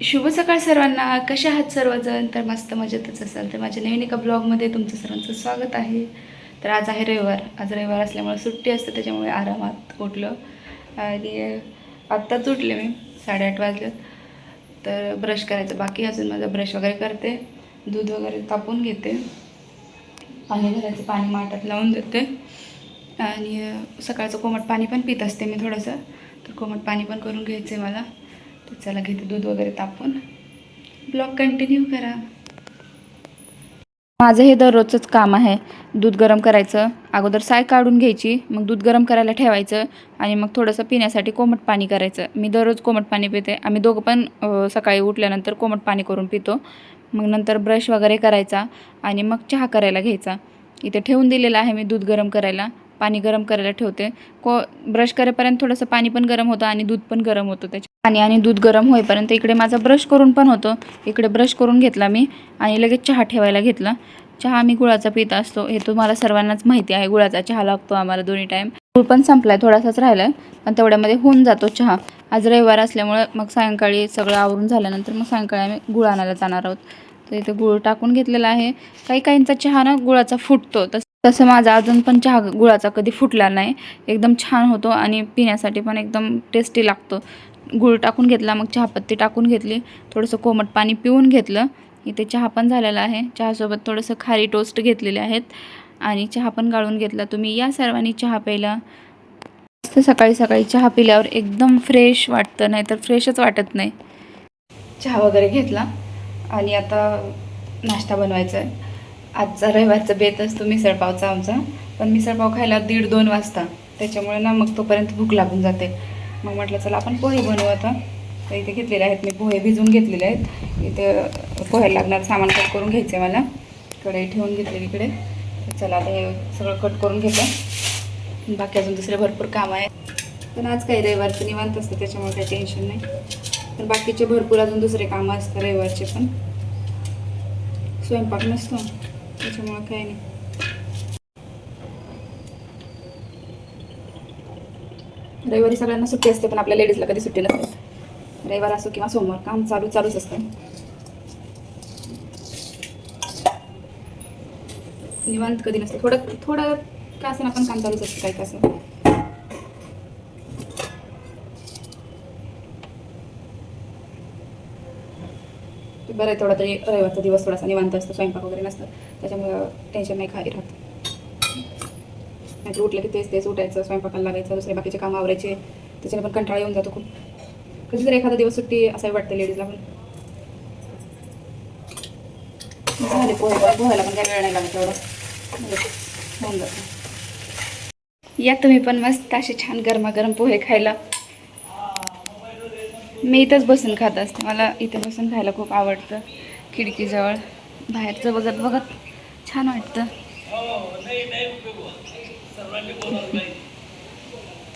शुभ सकाळ सर्वांना. कशा आहात सर्वजण? तर मस्त मजेतच असाल तर माझ्या नवीन एका ब्लॉगमध्ये तुमचं सर्वांचं स्वागत आहे. तर आज आहे रविवार. आज रविवार असल्यामुळे सुट्टी असते, त्याच्यामुळे आरामात उठलं आणि आत्ताच उठले मी. 8:30 वाजले. तर ब्रश करायचं बाकी अजून, माझा ब्रश वगैरे करते, दूध वगैरे तापून घेते, पाणी भरायचं, पाणी माठात लावून देते आणि सकाळचं कोमट पाणी पण पित असते मी थोडंसं. तर कोमट पाणी पण करून घ्यायचं आहे मला. तर चला घेते दूध वगैरे तापून. ब्लॉग कंटिन्यू करा. माझं हे दररोजचंच काम आहे. दूध गरम करायचं, अगोदर साय काढून घ्यायची, मग दूध गरम करायला ठेवायचं आणि मग थोडंसं पिण्यासाठी कोमट पाणी करायचं. मी दररोज कोमट पाणी पिते. आम्ही दोघं पण सकाळी उठल्यानंतर कोमट पाणी करून पितो. मग नंतर ब्रश वगैरे करायचा आणि मग चहा करायला घ्यायचा. इथे ठेवून दिलेलं आहे मी दूध गरम करायला. पाणी गरम करायला ठेवते. ब्रश करेपर्यंत थोडंसं पाणी पण गरम होतं आणि दूध पण गरम होतं. त्याच्या पाणी आणि दूध गरम होईपर्यंत इकडे माझा ब्रश करून पण होतो. इकडे ब्रश करून घेतला मी आणि लगेच चहा ठेवायला घेतला. चहा आम्ही गुळाचा पित असतो, हे तुम्हाला सर्वांनाच माहिती आहे. गुळाचा चहा लागतो आम्हाला दोन्ही टाईम. गुळ पण संपलाय, थोडासाच राहिलाय, पण तेवढ्यामध्ये होऊन जातो चहा. आज रविवार असल्यामुळे मग सायंकाळी सगळं आवरून झाल्यानंतर मग सायंकाळी आम्ही गुळ आणायला जाणार आहोत. तर इथे गुळ टाकून घेतलेला आहे. काही काहींचा चहा ना गुळाचा फुटतो, तसं माझा अजून पण चहा गुळाचा कधी फुटला नाही. एकदम छान होतो आणि पिण्यासाठी पण एकदम टेस्टी लागतो. गूळ टाकून घेतला, मग चहापत्ती टाकून घेतली, थोडंसं कोमट पाणी पिऊन घेतलं. इथे चहा पण झालेला आहे. चहासोबत थोडंसं खारी टोस्ट घेतलेले आहेत आणि चहा पण गाळून घेतला. तुम्ही या सर्वांनी चहा प्यायला. मस्त सकाळी सकाळी चहा पिल्यावर एकदम फ्रेश वाटतं, नाहीतर फ्रेशच वाटत नाही. चहा वगैरे घेतला आणि आता नाश्ता बनवायचा आहे. आजचा रविवारचा बेत असतो मिसळपावचा आमचा, पण मिसळपाव खायला 1:30-2 वाजता, त्याच्यामुळे ना मग तोपर्यंत भूक लागून जाते. मग म्हटलं चला आपण पोहे बनवू आता. तर इथे घेतलेले आहेत मी पोहे, भिजवून घेतलेले आहेत. इथे पोह्याला लागणार सामान कट करून घ्यायचं आहे मला. कढई ठेवून घेतलेली इकडे. तर चला आता हे सगळं कट करून घेतलं. बाकी अजून दुसरे भरपूर कामं आहेत, पण आज काही रविवारचं निवांत असतं, त्याच्यामुळे काही टेन्शन नाही. तर बाकीचे भरपूर अजून दुसरे कामं असतात रविवारचे पण. स्वयंपाक नसतो त्याच्यामुळे काही नाही. रविवारी सगळ्यांना सुट्टी असते, पण आपल्या लेडीजला कधी सुट्टी नसते. रविवार असो किंवा सोमवार काम चालूच असतं. निवांत कधी नसतं. थोडं का असं आपण काम चालूच असतं काही कसं. बरं आहे, थोडा तरी रविवारचा दिवस थोडासा निवांत असतो, स्वयंपाक वगैरे नसतं, त्याच्यामुळं टेन्शन नाही खाली राहत. नाहीतर उठलं की तेच उठायचं, स्वयंपाकाला लागायचं, दुसरे बाकीचे कामं आवरायचे, त्याच्याने पण कंटाळा येऊन जातो खूप. कधी जर एखादा दिवस सुट्टी असावी वाटते लेडीजला पण. झाले पोहायला पण काही वेळ नाही लागत, तेवढं होऊन जातं. या तुम्ही पण मस्त असे छान गरमागरम पोहे खायला. मी इथंच बसून खात असते, मला इथे बसून खायला खूप आवडतं. खिडकीजवळ बाहेरचं बघत बघत छान वाटतं.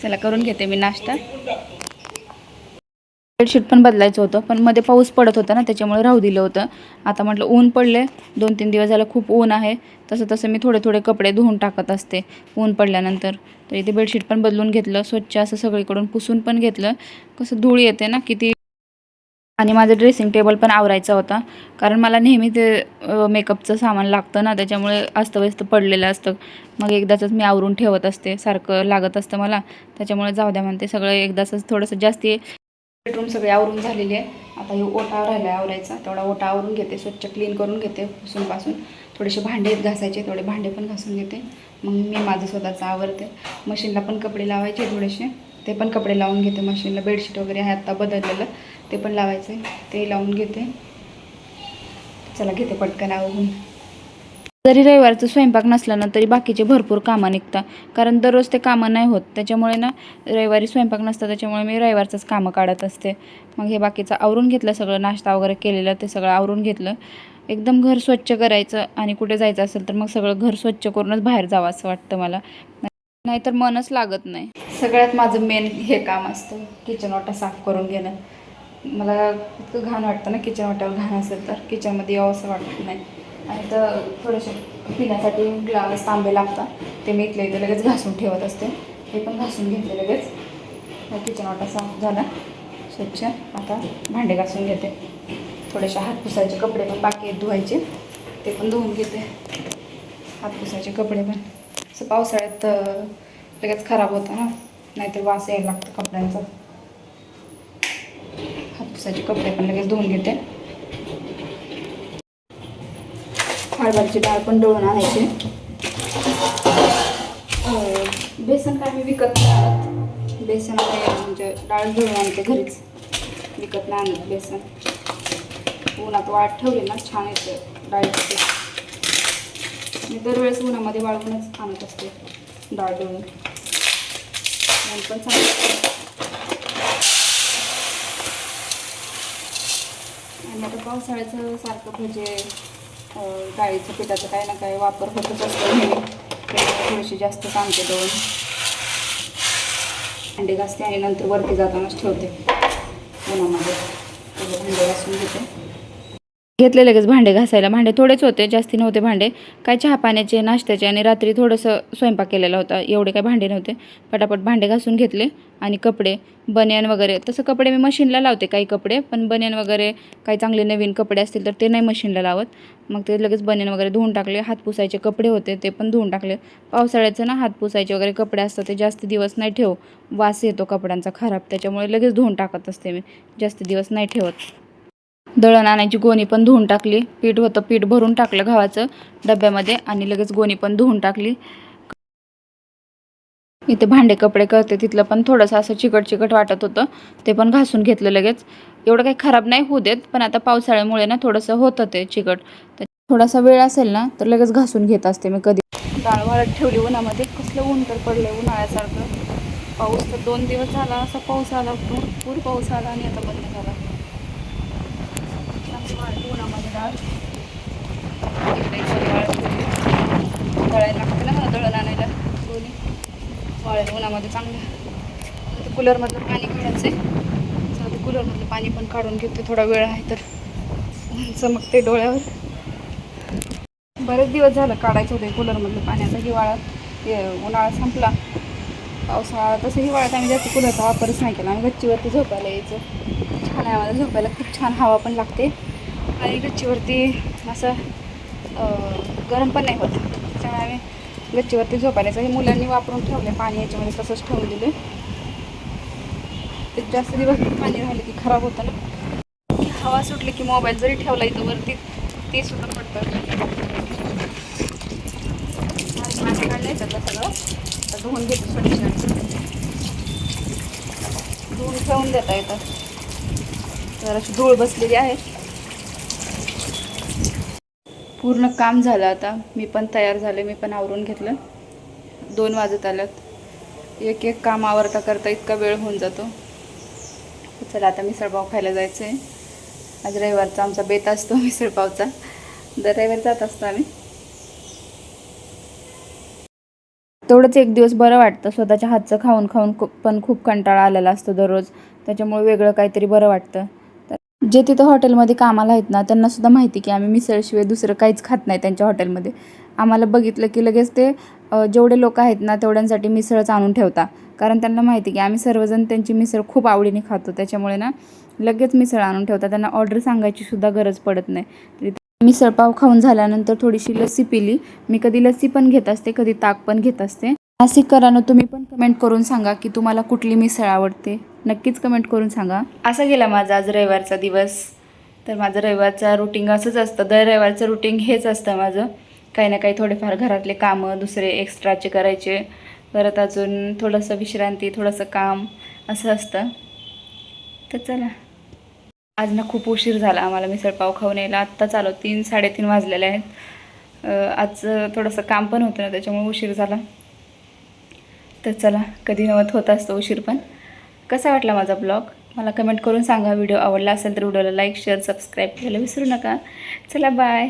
चला करून घेते मी नाश्ता. बेडशीट पण बदलायचं होतं, पण मध्ये पाऊस पडत होता ना, त्याच्यामुळे राहू दिलं होतं. आता म्हटलं ऊन पडले, 2-3 दिवस झालं खूप ऊन आहे, तसं मी थोडे कपडे धुवून टाकत असते ऊन पडल्यानंतर. तर इथे बेडशीट पण बदलून घेतलं, स्वच्छ असं सगळीकडून पुसून पण घेतलं. कसं धूळ येते ना किती. आणि माझं ड्रेसिंग टेबल पण आवरायचा होता, कारण मला नेहमी ते मेकअपचं सामान लागतं ना, त्याच्यामुळे अस्तव्यस्त पडलेलं असतं. मग एकदाचंच मी आवरून ठेवत असते, सारखं लागत असतं मला, त्याच्यामुळे जाऊ द्या म्हणते सगळं एकदाचंच. थोडंसं जास्ती बेडरूम सगळे आवरून झालेली आहे. आता हे ओटा राहिला आहे आवरायचा, तेवढा ओटा आवरून घेते, स्वच्छ क्लीन करून घेते पुसूनपासून. थोडेसे भांडे घासायचे, तेवढे भांडे पण घासून घेते. मग मी माझं स्वतःचं आवरते. मशीनला पण कपडे लावायचे थोडेसे, ते पण कपडे लावून घेते मशीनला. बेडशीट वगैरे आहे आत्ता बदललेलं, ते पण लावायचं आहे, ते लावून घेते. चला घेते पटकन आवरून. जरी रविवारचं स्वयंपाक नसला ना, तरी बाकीचे भरपूर कामं निघतात, कारण दररोज ते कामं नाही होत. त्याच्यामुळे ना रविवारी स्वयंपाक नसतं, त्याच्यामुळे मी रविवारचंच कामं काढत असते. मग हे बाकीचं आवरून घेतलं सगळं, नाश्ता वगैरे केलेलं ते सगळं आवरून घेतलं. एकदम घर स्वच्छ करायचं आणि कुठे जायचं असेल तर मग सगळं घर स्वच्छ करूनच बाहेर जावं असं वाटतं मला, नाहीतर मनच लागत नाही. सगळ्यात माझं मेन हे काम असतं किचन ओटा साफ करून घेणं. मला इतकं घाण वाटतं ना, किचन ओट्यावर घाण असेल तर किचनमध्ये यावं असं वाटत नाही. आणि तर थोडेसे पिण्यासाठी ग्लास तांबे लागतात, ते मी इथले लगेच घासून ठेवत असते. ते पण घासून घेतले लगेच. किचन ओटा साफ झाला, स्वच्छ. आता भांडे घासून घेते. थोडेसे हात पुसायचे कपडे पण बाकी आहेत धुवायचे, ते पण धुवून घेते. हात पुसायचे कपडे पण असं पावसाळ्यात लगेच खराब होतं ना, नाहीतर वास यायला लागतं कपड्यांचा. हात पुसायचे कपडे पण लगेच धुवून घेते. हरभऱ्याची डाळ पण दळून आणायची. बेसन काय मी विकत नाही आणत. बेसन म्हणजे डाळ दळून आणते घरीच, विकत नाही आणत बेसन. उन्हात वाळत ठेवली ना छान येतं डाळीचं पीठ. मी दरवेळेस उन्हामध्ये वाळवूनच आणत असते डाळ दळून. ऊन पण चांगलं. आणि आता पावसाळ्याचं सारखं म्हणजे डाळीचं पिठाचं काही ना काही वापर होतच असतो नेहमी. त्यामुळे थोडीशी जास्त सांगते दळून. भांडे घासते आणि नंतर वरती जातानाच ठेवते उन्हामध्ये. भांडे घासून घेतले लगेच भांडे घासायला. भांडे थोडेच होते, जास्ती नव्हते भांडे. काय चहा पाण्याचे, नाश्त्याचे आणि रात्री थोडंसं स्वयंपाक केलेला होता, एवढे काय भांडे नव्हते. पटापट भांडे घासून घेतले. आणि कपडे बनियान वगैरे, तसं कपडे मी मशीनला लावते काही कपडे, पण बनियान वगैरे काही चांगले नवीन कपडे असतील तर ते नाही मशीनला लावत. मग ते लगेच बनियान वगैरे धुवून टाकले. हात पुसायचे कपडे होते ते पण धुवून टाकले. पावसाळ्याचं ना हात पुसायचे वगैरे कपडे असतात ते जास्त दिवस नाही ठेव, वास येतो कपड्यांचा खराब, त्याच्यामुळे लगेच धुवून टाकत असते मी, जास्त दिवस नाही ठेवत. दळण आणायची गोणी पण धुवून टाकली. पीठ होतं, पीठ भरून टाकलं गव्हाचं डब्यामध्ये आणि लगेच गोणी पण धुवून टाकली. इथे भांडे कपडे करते तिथलं पण थोडंसं असं चिकट वाटत होतं, ते पण घासून घेतलं लगेच. एवढं काही खराब नाही होऊ देत, पण आता पावसाळ्यामुळे ना थोडंसं होतं ते चिकट. थोडासा वेळ असेल ना तर लगेच घासून घेत असते मी कधी. डाळ वाळत ठेवली उन्हामध्ये. कसलं ऊन तर पडलं उन्हाळ्यासारखं. पाऊस तर 2 दिवस झाला असा पाऊस आला, भरपूर पाऊस आला आणि आता बंद झाला. उन्हामध्ये डाळ दळायला लागतं ना मला, दळण आणायला गोणी वाळेल उन्हामध्ये चांगलं. तर कूलरमधलं पाणी काढायचं आहे. तर कूलरमधलं पाणी पण काढून घेते, थोडा वेळ आहे तर. चमकते डोळ्यावर. बरेच दिवस झालं काढायचं होते कूलरमधलं पाणी. आता हिवाळ्यात उन्हाळा संपला, पावसाळा. तसं हिवाळ्यात आम्ही जास्त कूलरचा वापरच नाही केला. आम्ही गच्चीवरती झोपायला यायचं. छान आहे आम्हाला झोपायला, खूप छान हवा पण लागते आणि गच्चीवरती असं गरम पण नाही होत. त्यामुळे आम्ही गच्चीवरती झोपायला यायचं. हे मुलांनी वापरून ठेवले पाणी, याच्यामध्ये तसंच ठेवून दिले. ते जास्त दिवस पाणी राहिलं की खराब होतं ना. हवा सुटली की मोबाईल जरी ठेवला इथं वरती ते सुद्धा पडतं. पाणी काढलं त्यातलं सगळं. तर धुवून घेतो स्वच्छ, धुवून ठेवून देता येतं. जराशी धूळ बसलेली आहे. पूर्ण काम झालं आता. मी पण तयार झाले, मी पण आवरून घेतलं. 2 वाजत आल्यात. एक एक काम आवरता करता इतका वेळ होऊन जातो. चला आता मिसळपाव खायला जायचं आहे. आज रविवारचा आमचा बेत असतो मिसळपावचा. दर रविवारी जात असतो आम्ही. तेवढंच एक दिवस बरं वाटतं. स्वतःच्या हातचं खाऊन खाऊन पण खूप कंटाळा आलेला असतो दररोज, त्याच्यामुळे वेगळं काहीतरी बरं वाटतं. जे तिथं हॉटेलमध्ये कामाला आहेत ना त्यांनासुद्धा माहिती की आम्ही मिसळशिवाय दुसरं काहीच खात नाही त्यांच्या हॉटेलमध्ये. आम्हाला बघितलं की लगेच ते जेवढे लोक आहेत ना तेवढ्यांसाठी मिसळच आणून ठेवता, कारण त्यांना माहिती की आम्ही सर्वजण त्यांची मिसळ खूप आवडीने खातो. त्याच्यामुळे ना लगेच मिसळ आणून ठेवतात, त्यांना ऑर्डर सांगायची सुद्धा गरज पडत नाही. मिसळपाव खाऊन झाल्यानंतर थोडीशी लस्सी पिली. मी कधी लस्सी पण घेत असते, कधी ताक पण घेत असते. नाशिककरांनो, तुम्ही पण कमेंट करून सांगा की तुम्हाला कुठली मिसळ आवडते. नक्कीच कमेंट करून सांगा. असा गेला माझा आज रविवारचा दिवस. तर माझं रविवारचा रुटीन असंच असतं. दर रविवारचं रुटीन हेच असतं माझं. काही ना काही थोडेफार घरातले कामं दुसरे एक्स्ट्राचे करायचे, परत अजून थोडंसं विश्रांती, थोडंसं काम, असं असतं. तर चला, आज ना खूप उशीर झाला आम्हाला मिसळपाव खाऊन यायला. आत्ताच आलो, 3-3:30 वाजलेले आहेत. आज थोडंसं काम पण होतं ना त्याच्यामुळे उशीर झाला. तर चला, कधी नव्हत होत असतो उशीर. पण कसा वाटला माझा ब्लॉग मला कमेंट करून सांगा. व्हिडिओ आवडला असेल तर व्हिडिओला लाईक, शेअर, सबस्क्राईब करायला विसरू नका. चला बाय.